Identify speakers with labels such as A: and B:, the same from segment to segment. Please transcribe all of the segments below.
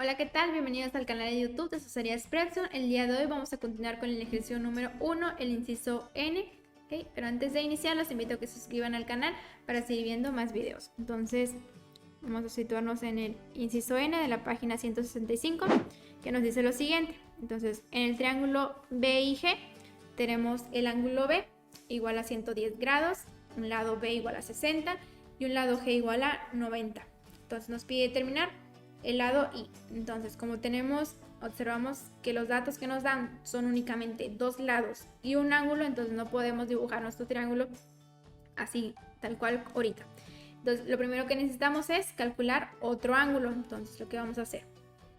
A: Hola, ¿qué tal? Bienvenidos al canal de YouTube de Asesoría Expression. El día de hoy vamos a continuar con el ejercicio número 1, el inciso N. ¿Okay? Pero antes de iniciar, los invito a que se suscriban al canal para seguir viendo más videos. Entonces, vamos a situarnos en el inciso N de la página 165, que nos dice lo siguiente. Entonces, en el triángulo BIG tenemos el ángulo B igual a 110 grados, un lado B igual a 60 y un lado G igual a 90. Entonces, nos pide determinar el lado I. Entonces, como observamos que los datos que nos dan son únicamente dos lados y un ángulo, entonces no podemos dibujar nuestro triángulo así, tal cual ahorita. Entonces, lo primero que necesitamos es calcular otro ángulo. Entonces, lo que vamos a hacer.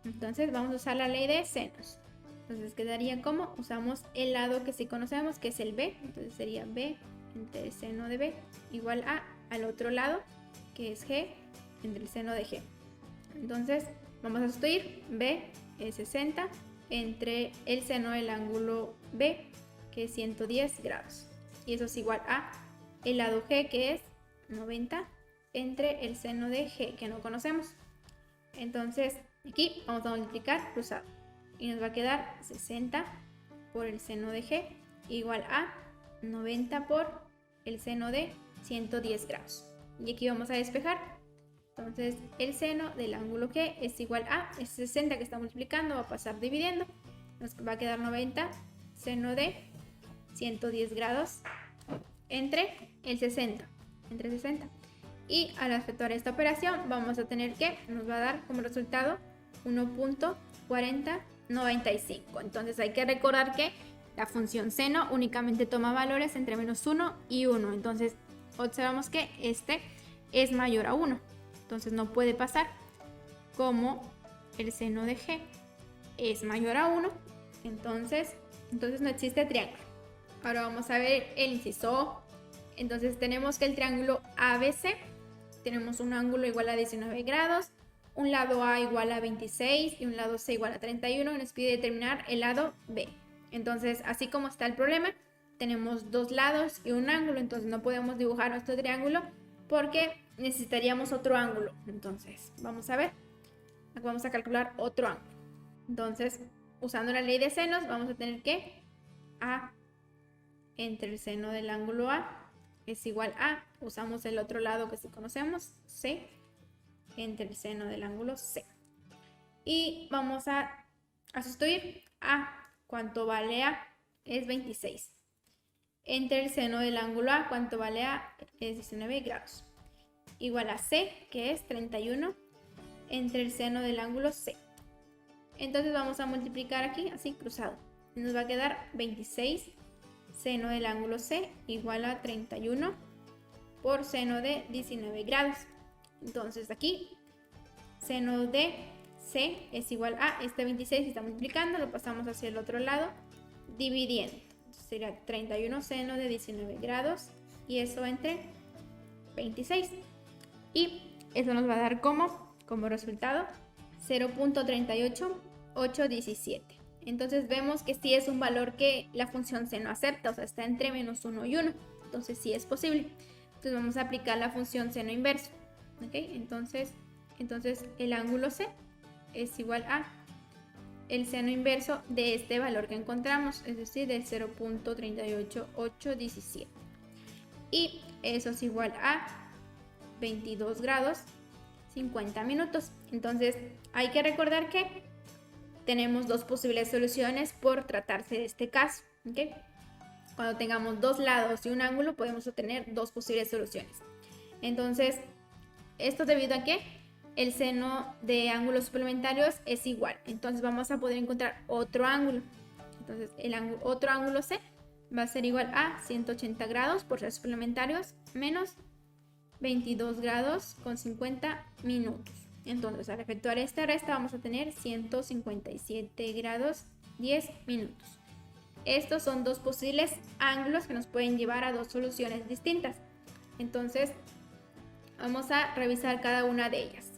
A: Entonces, vamos a usar la ley de senos. Entonces, quedaría como usamos el lado que sí conocemos, que es el B. Entonces, sería B entre el seno de B igual a al otro lado, que es G entre el seno de G. Entonces vamos a sustituir B es 60 entre el seno del ángulo B, que es 110 grados. Y eso es igual a el lado G, que es 90 entre el seno de G, que no conocemos. Entonces aquí vamos a multiplicar cruzado. Y nos va a quedar 60 por el seno de G igual a 90 por el seno de 110 grados. Y aquí vamos a despejar. Entonces, el seno del ángulo G es igual a, es 60 que está multiplicando, va a pasar dividiendo. Nos va a quedar 90 seno de 110 grados entre el 60. Entre 60. Y al efectuar esta operación, vamos a tener que, nos va a dar como resultado 1.4095. Entonces, hay que recordar que la función seno únicamente toma valores entre menos 1 y 1. Entonces, observamos que este es mayor a 1. Entonces no puede pasar. Como el seno de G es mayor a 1, entonces no existe triángulo. Ahora vamos a ver el inciso O. Entonces tenemos que el triángulo ABC, tenemos un ángulo igual a 19 grados, un lado A igual a 26 y un lado C igual a 31, y nos pide determinar el lado B. Entonces, así como está el problema, tenemos dos lados y un ángulo, entonces no podemos dibujar nuestro triángulo porque necesitaríamos otro ángulo. Entonces, vamos a ver. Vamos a calcular otro ángulo. Entonces, usando la ley de senos, vamos a tener que A entre el seno del ángulo A es igual a, usamos el otro lado que sí conocemos, C entre el seno del ángulo C. Y vamos a sustituir A, ¿cuánto vale A? Es 26. Entre el seno del ángulo A, ¿cuánto vale A? Es 19 grados. Igual a C, que es 31, entre el seno del ángulo C. Entonces vamos a multiplicar aquí, así cruzado. Nos va a quedar 26 seno del ángulo C igual a 31 por seno de 19 grados. Entonces aquí, seno de C es igual a este 26, está multiplicando, lo pasamos hacia el otro lado, dividiendo. Entonces sería 31 seno de 19 grados y eso entre 26. Y eso nos va a dar como resultado 0.38817. Entonces vemos que sí es un valor que la función seno acepta, o sea, está entre menos 1 y 1. Entonces sí es posible. Entonces vamos a aplicar la función seno inverso. ¿Okay? Entonces el ángulo C es igual a el seno inverso de este valor que encontramos, es decir, del 0.38817. Y eso es igual a 22 grados 50 minutos. Entonces hay que recordar que tenemos dos posibles soluciones por tratarse de este caso. ¿Okay? Cuando tengamos dos lados y un ángulo podemos obtener dos posibles soluciones. Entonces esto debido a que el seno de ángulos suplementarios es igual. Entonces vamos a poder encontrar otro ángulo. Entonces otro ángulo C va a ser igual a 180 grados por ser suplementarios menos 22 grados con 50 minutos. Entonces, al efectuar esta resta vamos a tener 157 grados 10 minutos. Estos son dos posibles ángulos que nos pueden llevar a dos soluciones distintas. Entonces, vamos a revisar cada una de ellas.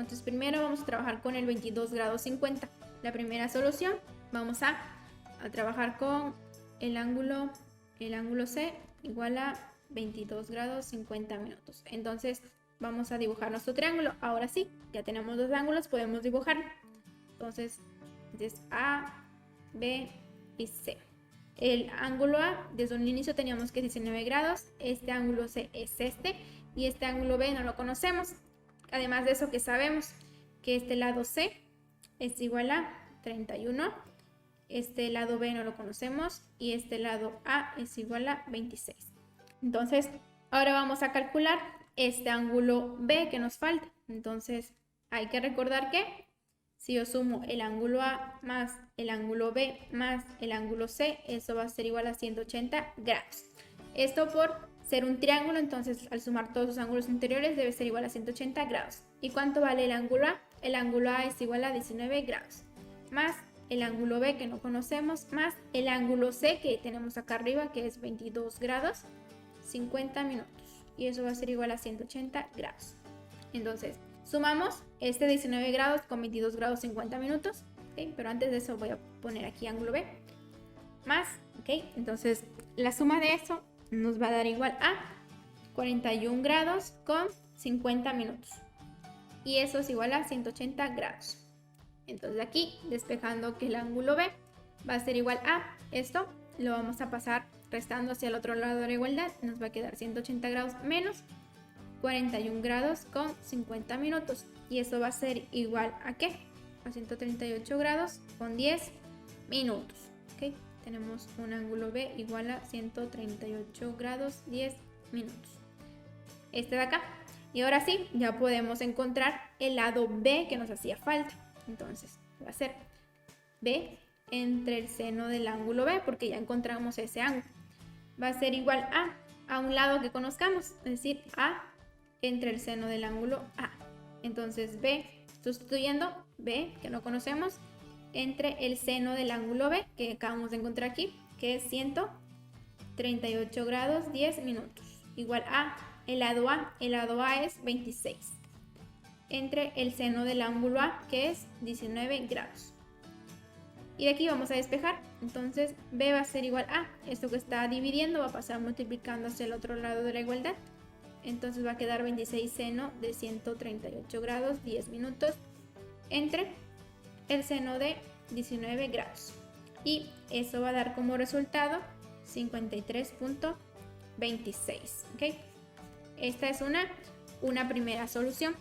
A: Entonces primero vamos a trabajar con el 22 grados 50. La primera solución, vamos a trabajar con el ángulo C igual a 22 grados 50 minutos. Entonces vamos a dibujar nuestro triángulo. Ahora sí, ya tenemos dos ángulos, podemos dibujarlo. Entonces es A, B y C. El ángulo A, desde un inicio teníamos que 19 grados, este ángulo C es este y este ángulo B no lo conocemos. Además de eso, que sabemos que este lado C es igual a 31, este lado B no lo conocemos y este lado A es igual a 26. Entonces, ahora vamos a calcular este ángulo B que nos falta. Entonces, hay que recordar que si yo sumo el ángulo A más el ángulo B más el ángulo C, eso va a ser igual a 180 grados. Esto por ser un triángulo, entonces al sumar todos los ángulos interiores debe ser igual a 180 grados. ¿Y cuánto vale el ángulo A? El ángulo A es igual a 19 grados, más el ángulo B que no conocemos, más el ángulo C que tenemos acá arriba, que es 22 grados, 50 minutos. Y eso va a ser igual a 180 grados. Entonces, sumamos este 19 grados con 22 grados 50 minutos, ¿okay? Pero antes de eso voy a poner aquí ángulo B, más, ¿ok? Entonces, la suma de eso nos va a dar igual a 41 grados con 50 minutos. Y eso es igual a 180 grados. Entonces aquí, despejando que el ángulo B va a ser igual a esto, lo vamos a pasar restando hacia el otro lado de la igualdad. Nos va a quedar 180 grados menos 41 grados con 50 minutos. Y eso va a ser igual a ¿qué? A 138 grados con 10 minutos. ¿Ok? Tenemos un ángulo B igual a 138 grados 10 minutos. Este de acá. Y ahora sí, ya podemos encontrar el lado B que nos hacía falta. Entonces, va a ser B entre el seno del ángulo B, porque ya encontramos ese ángulo. Va a ser igual a un lado que conozcamos, es decir, A entre el seno del ángulo A. Entonces, B, sustituyendo B, que no conocemos, entre el seno del ángulo B, que acabamos de encontrar aquí, que es 138 grados 10 minutos, igual a el lado A es 26, entre el seno del ángulo A, que es 19 grados. Y de aquí vamos a despejar, entonces B va a ser igual a esto que está dividiendo, va a pasar multiplicando hacia el otro lado de la igualdad. Entonces va a quedar 26 seno de 138 grados 10 minutos entre el seno de 19 grados. Y eso va a dar como resultado 53.26. ¿Ok? Esta es una primera solución.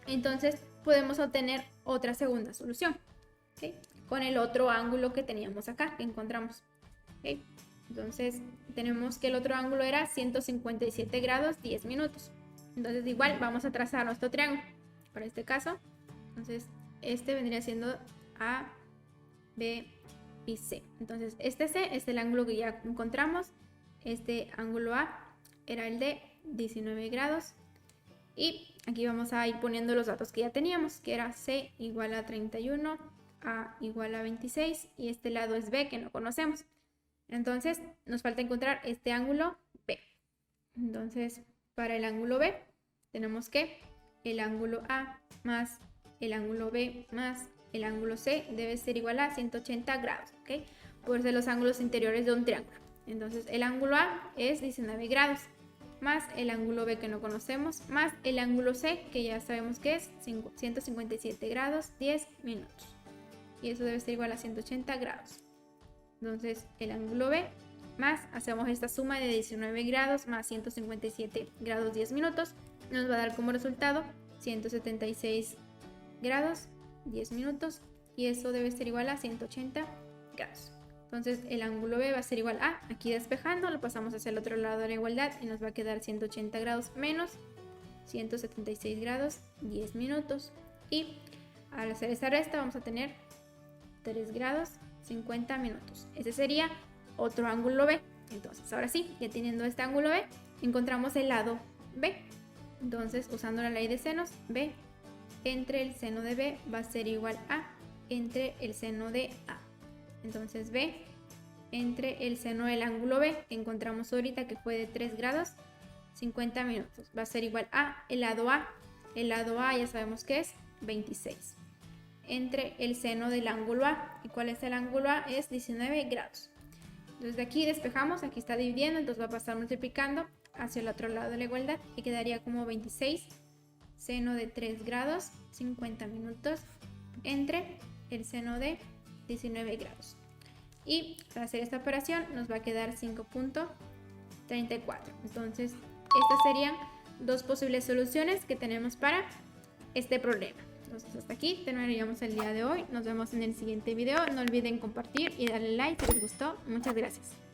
A: Entonces podemos obtener otra segunda solución, ¿okay? Con el otro ángulo que teníamos acá, que encontramos. ¿Okay? Entonces tenemos que el otro ángulo era 157 grados 10 minutos. Entonces igual vamos a trazar nuestro triángulo. Para este caso, entonces este vendría siendo A, B y C. Entonces este C es el ángulo que ya encontramos. Este ángulo A era el de 19 grados. Y aquí vamos a ir poniendo los datos que ya teníamos, que era C igual a 31, A igual a 26 y este lado es B que no conocemos. Entonces nos falta encontrar este ángulo B. Entonces para el ángulo B tenemos que el ángulo A más el ángulo B más el ángulo C debe ser igual a 180 grados, ¿ok? Por ser los ángulos interiores de un triángulo. Entonces el ángulo A es 19 grados. Más el ángulo B que no conocemos, más el ángulo C que ya sabemos que es 157 grados 10 minutos. Y eso debe ser igual a 180 grados. Entonces el ángulo B más, hacemos esta suma de 19 grados más 157 grados 10 minutos, nos va a dar como resultado 176 grados 10 minutos y eso debe ser igual a 180 grados. Entonces el ángulo B va a ser igual a, aquí despejando, lo pasamos hacia el otro lado de la igualdad y nos va a quedar 180 grados menos 176 grados 10 minutos. Y al hacer esta resta vamos a tener 3 grados 50 minutos. Ese sería otro ángulo B. Entonces ahora sí, ya teniendo este ángulo B, encontramos el lado B. Entonces usando la ley de senos, B entre el seno de B va a ser igual a entre el seno de A. Entonces B entre el seno del ángulo B que encontramos ahorita que fue de 3 grados 50 minutos va a ser igual a el lado A el lado A ya sabemos que es 26, entre el seno del ángulo A. ¿Y cuál es el ángulo A? Es 19 grados. Entonces de aquí despejamos, aquí está dividiendo, entonces va a pasar multiplicando hacia el otro lado de la igualdad y quedaría como 26 seno de 3 grados 50 minutos entre el seno de 19 grados. Y para hacer esta operación nos va a quedar 5.34. Entonces estas serían dos posibles soluciones que tenemos para este problema. Entonces hasta aquí terminaríamos el día de hoy. Nos vemos en el siguiente video. No olviden compartir y darle like si les gustó. Muchas gracias.